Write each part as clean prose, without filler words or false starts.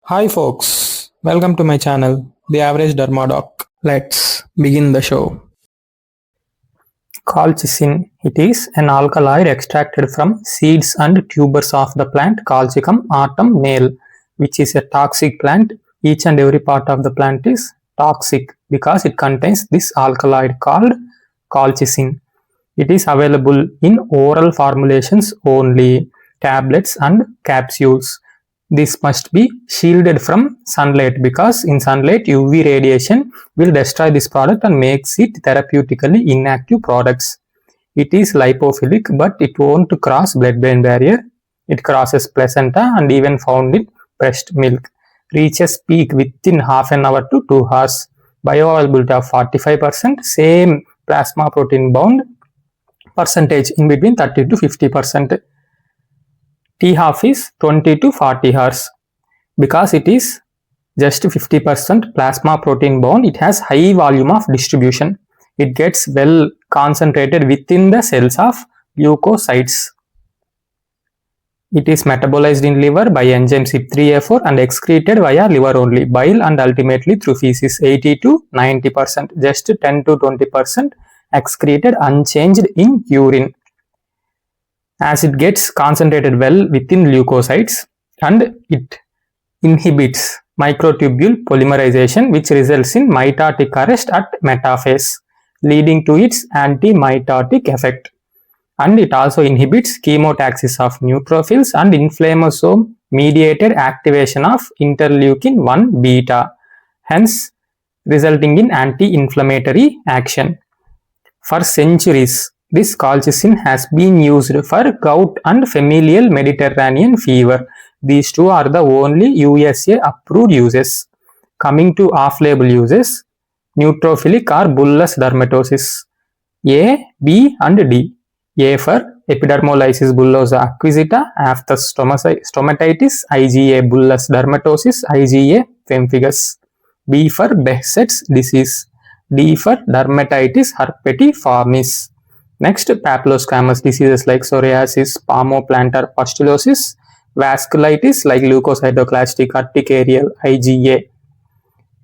Hi folks, welcome to my channel, The Average Dermadoc. Let's begin the show. Colchicine. It is an alkaloid extracted from seeds and tubers of the plant Colchicum autumnale, which is a toxic plant. Each and every part of the plant is toxic because it contains this alkaloid called colchicine. It is available in oral formulations only, tablets and capsules. This must be shielded from sunlight because in sunlight UV radiation will destroy this product and makes it therapeutically inactive products. It is lipophilic but it won't cross blood-brain barrier. It crosses placenta and even found in breast milk. Reaches peak within half an hour to 2 hours. Bioavailability of 45%. Same plasma protein bound percentage in between 30 to 50%. T-half is 20 to 40 hours. Because it is just 50% plasma protein bound, it has high volume of distribution. It gets well concentrated within the cells of leukocytes. It is metabolized in liver by enzyme CYP3A4 and excreted via liver only, bile and ultimately through feces. 80 to 90%, just 10 to 20% excreted unchanged in urine. As it gets concentrated well within leukocytes and it inhibits microtubule polymerization, which results in mitotic arrest at metaphase, leading to its anti-mitotic effect. And it also inhibits chemotaxis of neutrophils and inflammasome mediated activation of interleukin 1 beta, hence resulting in anti-inflammatory action. For centuries, this colchicine has been used for gout and familial Mediterranean fever. These two are the only USA approved uses. Coming to off-label uses, neutrophilic or bullous dermatosis, A, B and D. A for epidermolysis bullosa acquisita after stomatitis, IgA bullous dermatosis, IgA pemphigus. B for Behçet's disease. D for dermatitis herpetiformis. Next, papillosquamous diseases like psoriasis, palmoplantar pustulosis, vasculitis like leukocytoclastic urticarial IgA,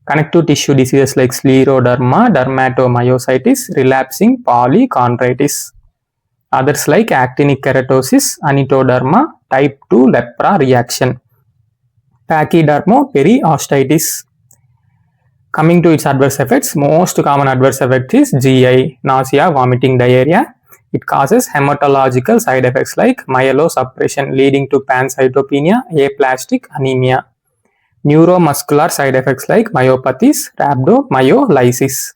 connective tissue diseases like scleroderma, dermatomyositis, relapsing polychondritis. Others like actinic keratosis, anitoderma, type 2 lepra reaction, pachydermoperiosteitis. Coming to its adverse effects, most common adverse effect is GI, nausea, vomiting, diarrhea. It causes hematological side effects like myelosuppression leading to pancytopenia, aplastic anemia. Neuromuscular side effects like myopathies, rhabdomyolysis.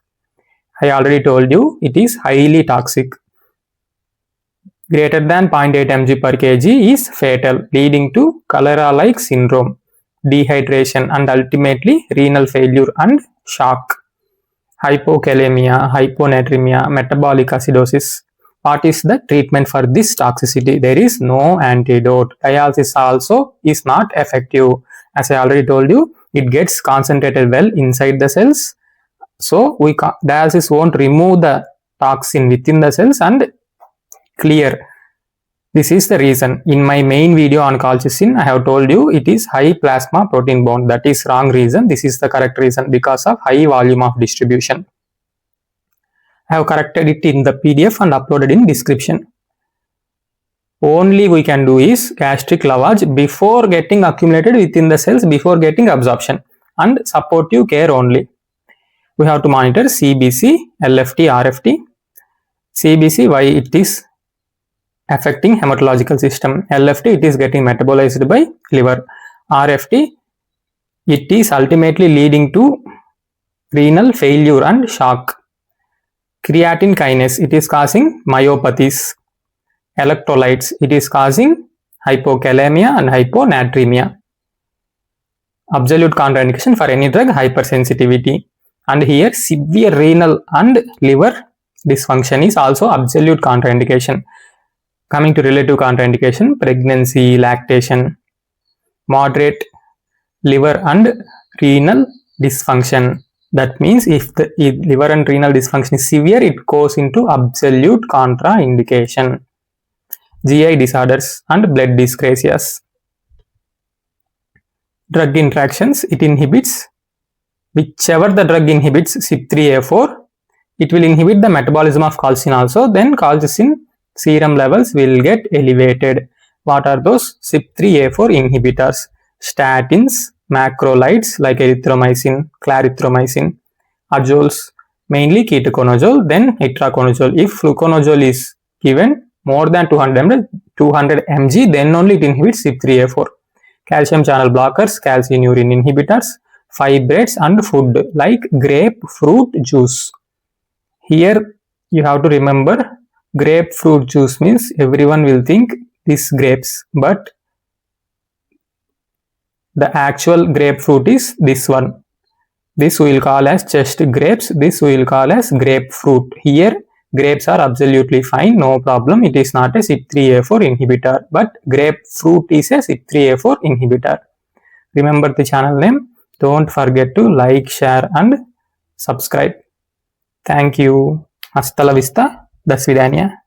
I already told you it is highly toxic. Greater than 0.8 mg per kg is fatal, leading to cholera-like syndrome, dehydration and ultimately renal failure and shock. Hypokalemia, hyponatremia, metabolic acidosis. What is the treatment for this toxicity? There is no antidote. Dialysis also is not effective. As I already told you, it gets concentrated well inside the cells. So dialysis won't remove the toxin within the cells and clear. This is the reason. In my main video on colchicine, I have told you it is high plasma protein bound. That is wrong reason. This is the correct reason because of high volume of distribution. I have corrected it in the PDF and uploaded in description. Only we can do is gastric lavage before getting accumulated within the cells, before getting absorption, and supportive care only. We have to monitor CBC, LFT, RFT. CBC, why it is affecting hematological system. LFT, it is getting metabolized by liver. RFT, it is ultimately leading to renal failure and shock. Creatine kinase, it is causing myopathies. Electrolytes, it is causing hypokalemia and hyponatremia. Absolute contraindication for any drug, hypersensitivity. And here severe renal and liver dysfunction is also absolute contraindication. Coming to relative contraindication, pregnancy, lactation, moderate liver and renal dysfunction. That means if the liver and renal dysfunction is severe, it goes into absolute contraindication. GI disorders and blood dyscrasias. drug interactions, it inhibits whichever the drug inhibits CYP3A4, it will inhibit the metabolism of colchicine also, then colchicine serum levels will get elevated. What are those? CYP3A4 inhibitors, statins, macrolides like erythromycin, clarithromycin, azoles, mainly ketoconazole, then itraconazole. If fluconazole is given more than 200 mg, then only it inhibits CYP3A4. Calcium channel blockers, calcineurin inhibitors, fibrates and food like grapefruit juice. Here you have to remember, grapefruit juice means everyone will think this grapes, but the actual grapefruit is this one. This we will call as just grapes, this we will call as grapefruit. Here grapes are absolutely fine, no problem, it is not a CYP3A4 inhibitor, but grapefruit is a CYP3A4 inhibitor. Remember the channel name, don't forget to like, share and subscribe. Thank you. Hasta la vista. До свидания.